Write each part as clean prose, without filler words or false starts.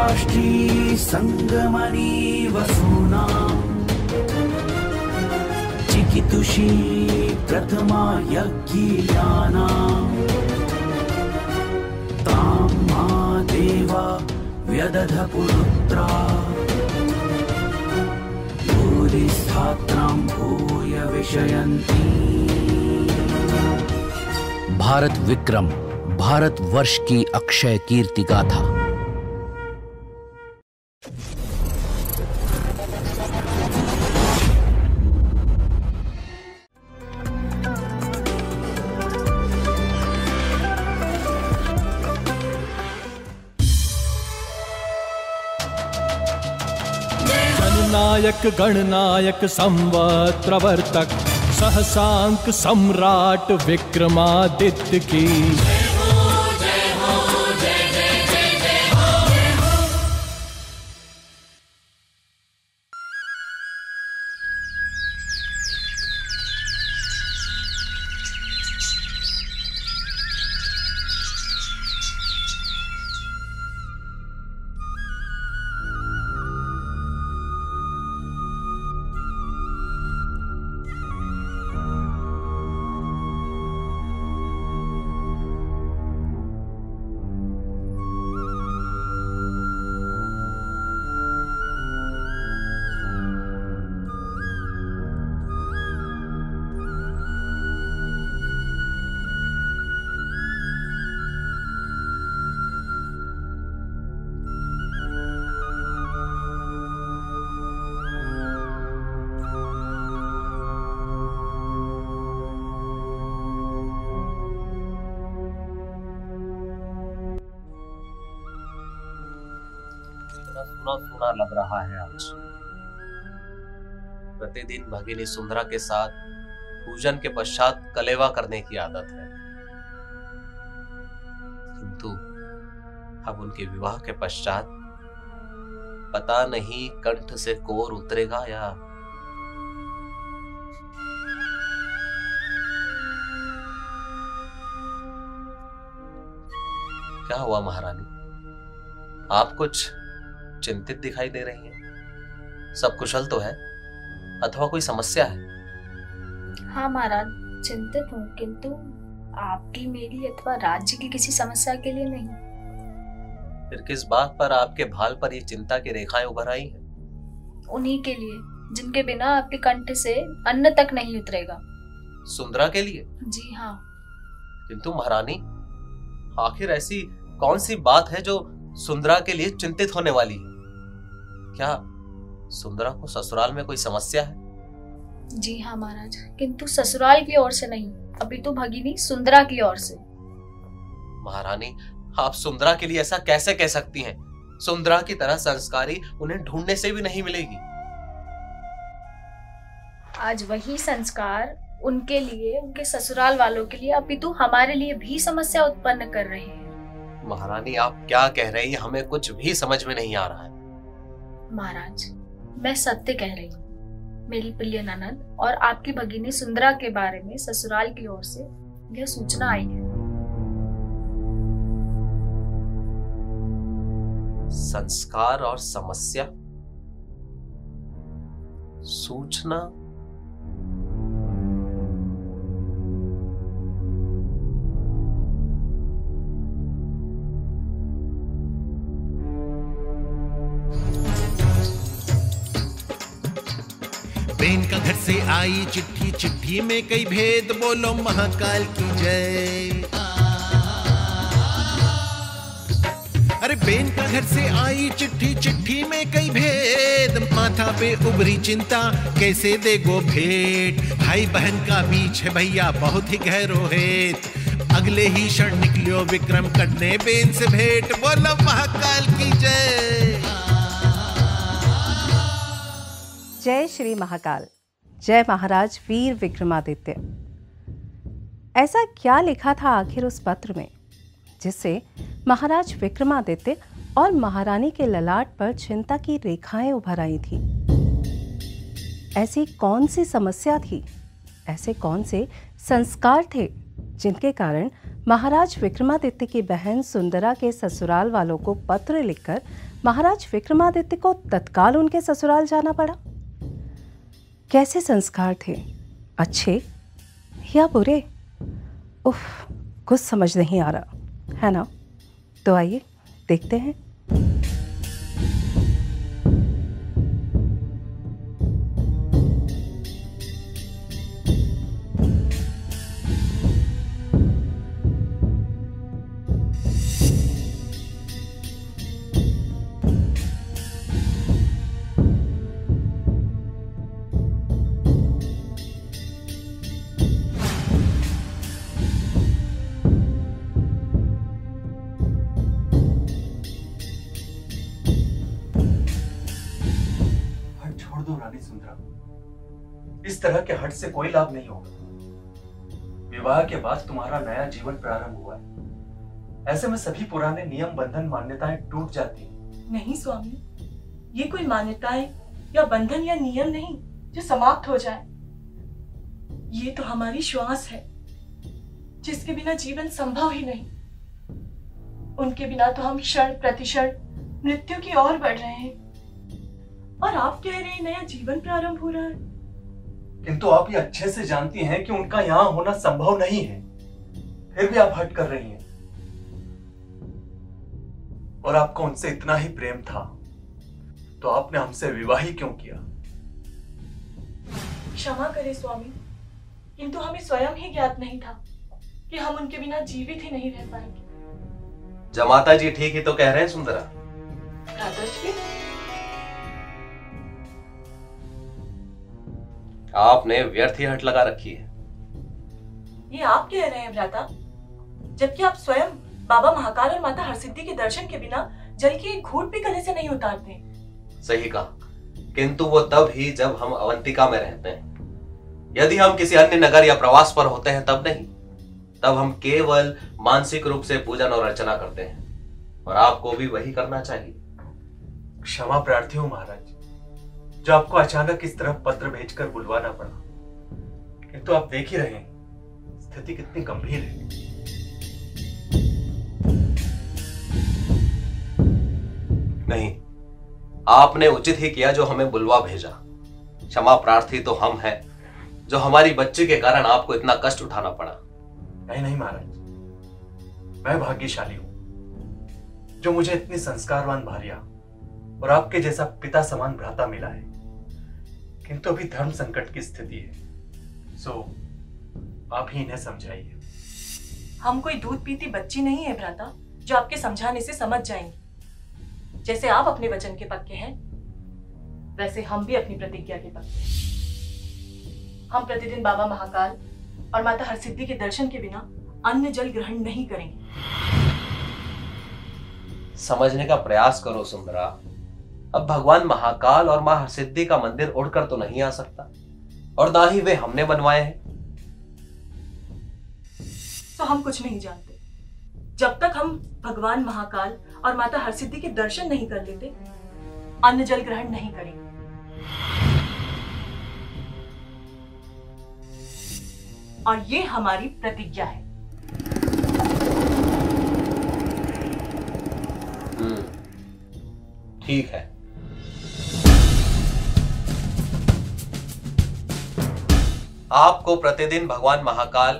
राष्ट्री संगमनी वसूना चिकितुषी प्रथमा यज्ञियाना तां मा देवा व्यदध पुरुत्रा भूरिस्थात्रां भूय विषयन्ति। भारत विक्रम, भारत वर्ष की अक्षय कीर्ति गाथा। जननायक गणनायक संवत्प्रवर्तक सहसांक सम्राट विक्रमादित्य की सुना सुना लग रहा है आज। प्रतिदिन भगिनी सुंदरा के साथ पूजन के पश्चात कलेवा करने की आदत है, किंतु अब उनके विवाह के पश्चात पता नहीं कंठ से कोर उतरेगा या क्या हुआ महारानी? आप कुछ चिंतित दिखाई दे रही हैं। सब कुशल तो है अथवा कोई समस्या है? हाँ महाराज, चिंतित हूँ, किंतु आपकी, मेरी अथवा राज्य की किसी समस्या के लिए नहीं। फिर किस बात पर आपके भाल पर ये चिंता की रेखाएं उभर आई हैं? उन्हीं के लिए जिनके बिना आपके कंठ से अन्न तक नहीं उतरेगा। सुंदरा के लिए? जी हाँ। किंतु महारानी, आखिर ऐसी कौन सी बात है जो सुंदरा के लिए चिंतित होने वाली है? क्या सुंदरा को ससुराल में कोई समस्या है? जी हाँ महाराज, किंतु ससुराल की ओर से नहीं, अभी तो भगिनी सुंदरा की ओर से। महारानी, आप सुंदरा के लिए ऐसा कैसे कह सकती हैं? सुंदरा की तरह संस्कारी उन्हें ढूंढने से भी नहीं मिलेगी। आज वही संस्कार उनके लिए, उनके ससुराल वालों के लिए, अभी तो हमारे लिए भी समस्या उत्पन्न कर रहे हैं। महारानी, आप क्या कह रही हैं? हमें कुछ भी समझ में नहीं आ रहा है। महाराज, मैं सत्य कह रही हूँ। मेरी प्रिय ननद और आपकी भगिनी सुंदरा के बारे में ससुराल की ओर से यह सूचना आई है। संस्कार और समस्या? सूचना? बेन का घर से आई चिट्ठी, चिट्ठी में कई भेद, बोलो महाकाल की जय। अरे बेन का घर से आई चिट्ठी, चिट्ठी में कई भेद, माथा पे उभरी चिंता कैसे देगो भेंट। भाई बहन का बीच है भैया बहुत ही गहरो हेत, अगले ही क्षण निकलियो विक्रम करने बेन से भेंट, बोलो महाकाल की जय। जय श्री महाकाल, जय महाराज वीर विक्रमादित्य। ऐसा क्या लिखा था आखिर उस पत्र में जिससे महाराज विक्रमादित्य और महारानी के ललाट पर चिंता की रेखाएं उभर आई थी? ऐसी कौन सी समस्या थी, ऐसे कौन से संस्कार थे जिनके कारण महाराज विक्रमादित्य की बहन सुंदरा के ससुराल वालों को पत्र लिखकर महाराज विक्रमादित्य को तत्काल उनके ससुराल जाना पड़ा। कैसे संस्कार थे, अच्छे या बुरे? उफ, कुछ समझ नहीं आ रहा है ना। तो आइए देखते हैं। इस तरह के हट से कोई लाभ नहीं होगा। विवाह के बाद तुम्हारा नया जीवन प्रारंभ हुआ है। ऐसे में सभी पुराने नियम, बंधन, मान्यताएं टूट जाती हैं। नहीं स्वामी, ये कोई मान्यताएं या बंधन या नियम नहीं जो समाप्त हो जाए। ये तो हमारी श्वास है जिसके बिना जीवन संभव ही नहीं। उनके बिना तो हम क्षण प्रतिक्षण मृत्यु की ओर बढ़ रहे हैं, और आप कह रहे हैं नया जीवन प्रारंभ हो रहा है। किंतु आप ये अच्छे से जानती हैं कि उनका यहाँ होना संभव नहीं है, फिर भी आप हट कर रही हैं। और आपको उनसे इतना ही प्रेम था तो आपने हमसे विवाह ही क्यों किया? क्षमा करें स्वामी, किंतु हमें स्वयं ही ज्ञात नहीं था कि हम उनके बिना जीवित ही नहीं रह पाएंगे। जमाता जी ठीक ही तो कह रहे हैं सुंदरा। भ्राताश्री, आपने व्यर्थ ही हट लगा रखी है। ये आप कह रहे हैं भ्राता, जबकि आप स्वयं बाबा महाकाल और माता हरसिद्धि के दर्शन के बिना जल की एक घूंट भी गले से नहीं उतारते। सही कहा, किंतु वो तब ही जब हम अवंतिका में रहते हैं। यदि हम किसी अन्य नगर या प्रवास पर होते हैं तब नहीं। तब हम केवल मानसिक रूप से पूजन और अर्चना करते हैं, और आपको भी वही करना चाहिए। क्षमा प्रार्थी हूं महाराज, जो आपको अचानक इस तरह पत्र भेजकर बुलवाना पड़ा। किंतु आप देख ही रहे हैं स्थिति कितनी गंभीर है। नहीं, आपने उचित ही किया जो हमें बुलवा भेजा। क्षमा प्रार्थी तो हम हैं जो हमारी बच्ची के कारण आपको इतना कष्ट उठाना पड़ा। नहीं नहीं महाराज, मैं भाग्यशाली हूं जो मुझे इतनी संस्कारवान भार्या और आपके जैसा पिता समान भ्राता मिला है। किंतु अभी धर्म संकट की स्थिति है, सो आप ही इन्हें समझाइए। हम कोई दूध पीती बच्ची नहीं है भ्राता, जो आपके समझाने से समझ जाएंगे। जैसे आप अपने वचन के पक्के हैं, वैसे हम भी अपनी प्रतिज्ञा के पक्के हैं। हम प्रतिदिन बाबा महाकाल और माता हरसिद्धि के दर्शन के बिना अन्न जल ग्रहण नहीं करेंगे। समझने का प्रयास करो सुंदरा। अब भगवान महाकाल और मां हरसिद्धि का मंदिर उड़कर तो नहीं आ सकता, और ना ही वे हमने बनवाए हैं। तो हम कुछ नहीं जानते। जब तक हम भगवान महाकाल और माता हरसिद्धि के दर्शन नहीं कर लेते, अन्न जल ग्रहण नहीं करेंगे। और ये हमारी प्रतिज्ञा है। ठीक है। आपको प्रतिदिन भगवान महाकाल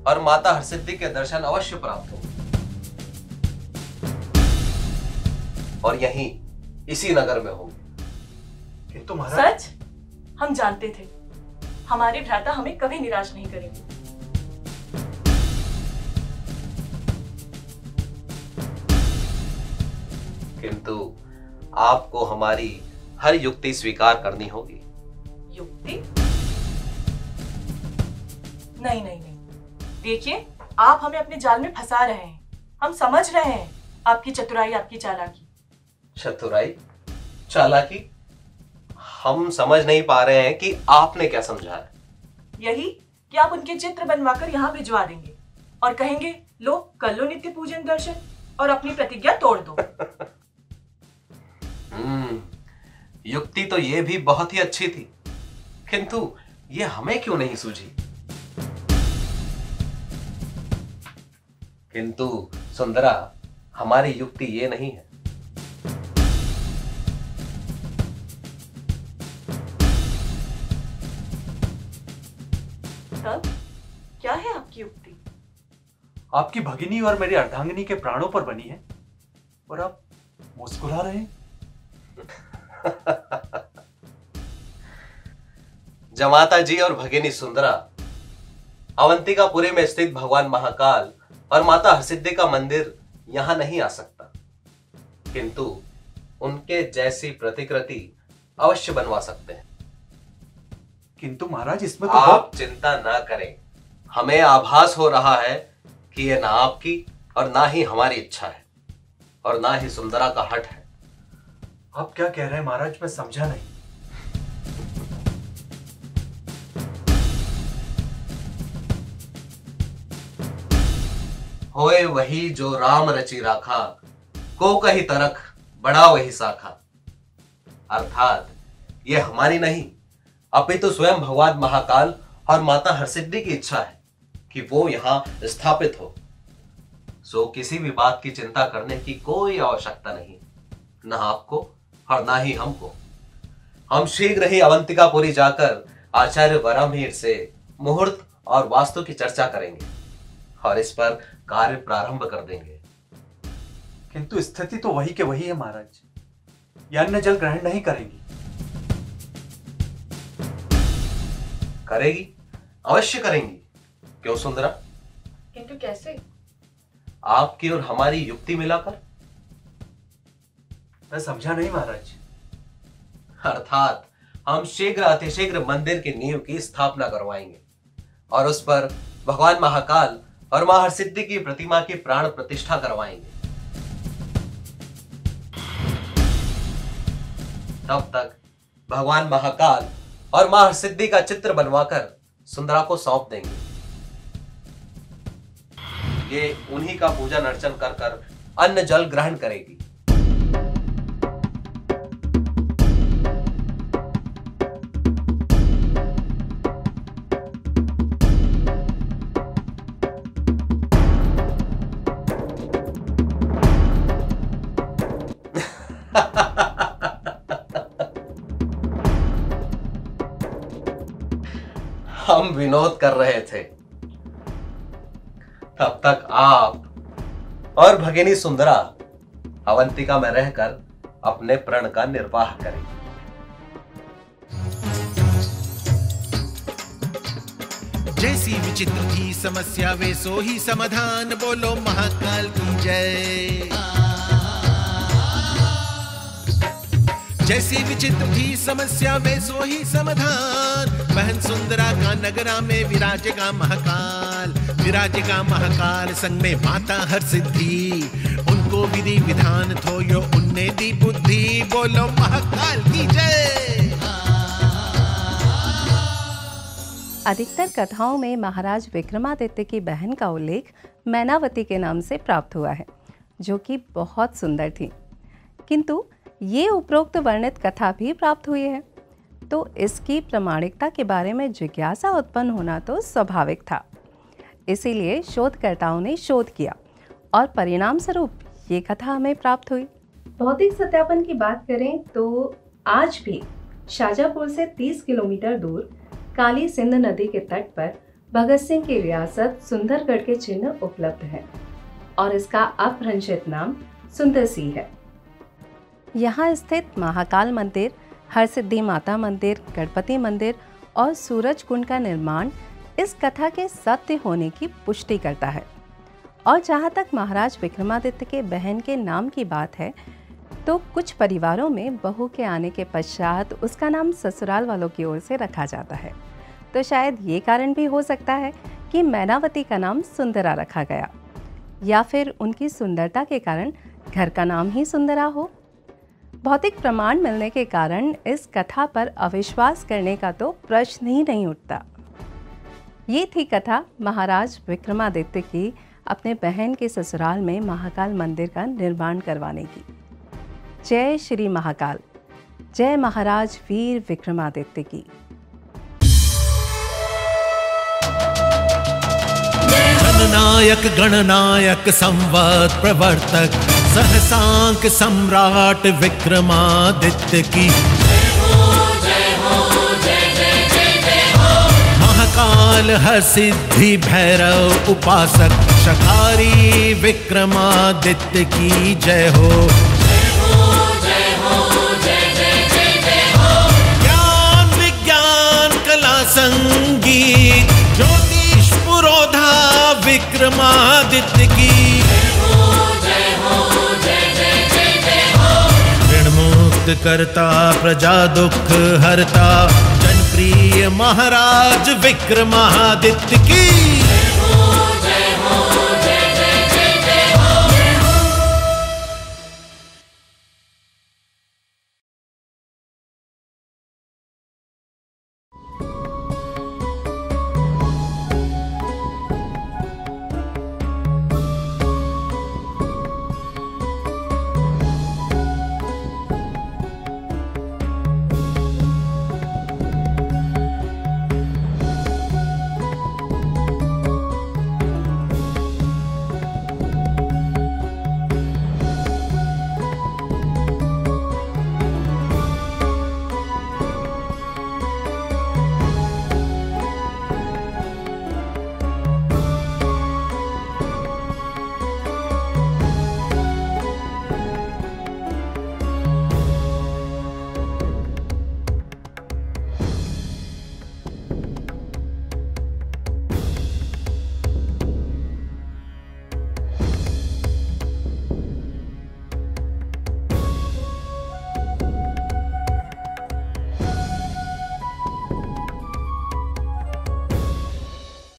और माता हरसिद्धि के दर्शन अवश्य प्राप्त हो, और यहीं इसी नगर में होंगे। किंतु महाराज, सच? हम जानते थे हमारे भ्राता हमें कभी निराश नहीं करेंगे। किंतु आपको हमारी हर युक्ति स्वीकार करनी होगी। युक्ति? नहीं नहीं नहीं, देखिए आप हमें अपने जाल में फंसा रहे हैं। हम समझ रहे हैं आपकी चतुराई, आपकी चालाकी। चतुराई, चालाकी? हम समझ नहीं पा रहे हैं कि आपने क्या समझा है। यही कि आप उनके चित्र बनवाकर यहाँ भिजवा देंगे और कहेंगे लो कर लो नित्य पूजन दर्शन और अपनी प्रतिज्ञा तोड़ दो। युक्ति तो ये भी बहुत ही अच्छी थी, किंतु ये हमें क्यों नहीं सूझी? किंतु सुंदरा, हमारी युक्ति ये नहीं है। तब क्या है आपकी युक्ति? आपकी भगिनी और मेरी अर्धांगिनी के प्राणों पर बनी है और आप मुस्कुरा रहे हैं। जमाता जी और भगिनी सुंदरा, अवंतिकापुरी में स्थित भगवान महाकाल और माता हरसिद्धि का मंदिर यहां नहीं आ सकता, किंतु उनके जैसी प्रतिकृति अवश्य बनवा सकते हैं। किंतु महाराज, इसमें तो आप चिंता ना करें। हमें आभास हो रहा है कि यह ना आपकी और ना ही हमारी इच्छा है और ना ही सुंदरा का हट है। आप क्या कह रहे हैं महाराज? मैं समझा नहीं। होए वही जो राम रचि राखा, को कही तरख बड़ा वही साखा। अर्थात ये हमारी नहीं, अपितु स्वयं भगवान महाकाल और माता हरसिद्धि की इच्छा है कि वो यहां स्थापित हो। सो किसी भी बात की चिंता करने की कोई आवश्यकता नहीं, न आपको और ना ही हमको। हम शीघ्र ही अवंतिकापुरी जाकर आचार्य वराहमिहिर से मुहूर्त और वास्तु की चर्चा करेंगे और इस पर कार्य प्रारंभ कर देंगे। किंतु स्थिति तो वही के वही है महाराज। ये अन्न जल ग्रहण नहीं करेगी। करेगी, अवश्य करेंगी। क्यों सुंदरा? किंतु कैसे? आपकी और हमारी युक्ति मिलाकर। मैं समझा नहीं महाराज। अर्थात हम शीघ्र अतिशीघ्र मंदिर की नींव की स्थापना करवाएंगे और उस पर भगवान महाकाल और मां हरसिद्धि की प्रतिमा की प्राण प्रतिष्ठा करवाएंगे। तब तक भगवान महाकाल और मां हरसिद्धि का चित्र बनवाकर सुंदरा को सौंप देंगे। ये उन्हीं का पूजन अर्चन कर कर अन्न जल ग्रहण करेगी। हम विनोद कर रहे थे, तब तक आप और भगिनी सुंदरा अवंतिका में रहकर अपने प्रण का निर्वाह करें। जैसी विचित्र थी समस्या वैसो ही समाधान, बोलो महाकाल की जय। जैसी विचित्र थी समस्या वैसो ही समाधान, बहन सुंदरा का नगरा में विराजेगा महाकाल। विराजेगा महाकाल संग में माता हरसिद्धि, उनको विधि विधान थोयो उनने दी बुद्धि, बोलो महाकाल की जय। अधिकतर कथाओं में महाराज विक्रमादित्य की बहन का उल्लेख मैनावती के नाम से प्राप्त हुआ है, जो कि बहुत सुंदर थी। किंतु ये उपरोक्त वर्णित कथा भी प्राप्त हुई है, तो इसकी प्रामाणिकता के बारे में जिज्ञासा उत्पन्न होना तो स्वाभाविक था। इसीलिए शोधकर्ताओं ने शोध किया और परिणाम स्वरूप ये कथा हमें प्राप्त हुई। भौतिक सत्यापन की बात करें तो आज भी शाजापुर से 30 किलोमीटर दूर काली सिंध नदी के तट पर भगत सिंह की रियासत सुंदरगढ़ के चिन्ह उपलब्ध है और इसका अपभ्रंशित नाम सुंदरसी है। यहाँ स्थित महाकाल मंदिर, हरसिद्धि माता मंदिर, गणपति मंदिर और सूरज कुंड का निर्माण इस कथा के सत्य होने की पुष्टि करता है। और जहाँ तक महाराज विक्रमादित्य के बहन के नाम की बात है, तो कुछ परिवारों में बहू के आने के पश्चात उसका नाम ससुराल वालों की ओर से रखा जाता है। तो शायद ये कारण भी हो सकता है कि मैनावती का नाम सुंदरा रखा गया, या फिर उनकी सुंदरता के कारण घर का नाम ही सुंदरा हो। भौतिक प्रमाण मिलने के कारण इस कथा पर अविश्वास करने का तो प्रश्न ही नहीं उठता। ये थी कथा महाराज विक्रमादित्य की अपने बहन के ससुराल में महाकाल मंदिर का निर्माण करवाने की। जय श्री महाकाल, जय महाराज वीर विक्रमादित्य की। महानायक गणनायक संवत प्रवर्तक सहसांक सम्राट विक्रमादित्य की महाकाल हरसिद्धि भैरव उपासक शकारी विक्रमादित्य की जय हो। ज्ञान विज्ञान कला संगीत ज्योतिष पुरोधा विक्रमादित्य की ऋण मुक्त करता प्रजा दुख हरता जनप्रिय महाराज विक्रमादित्य की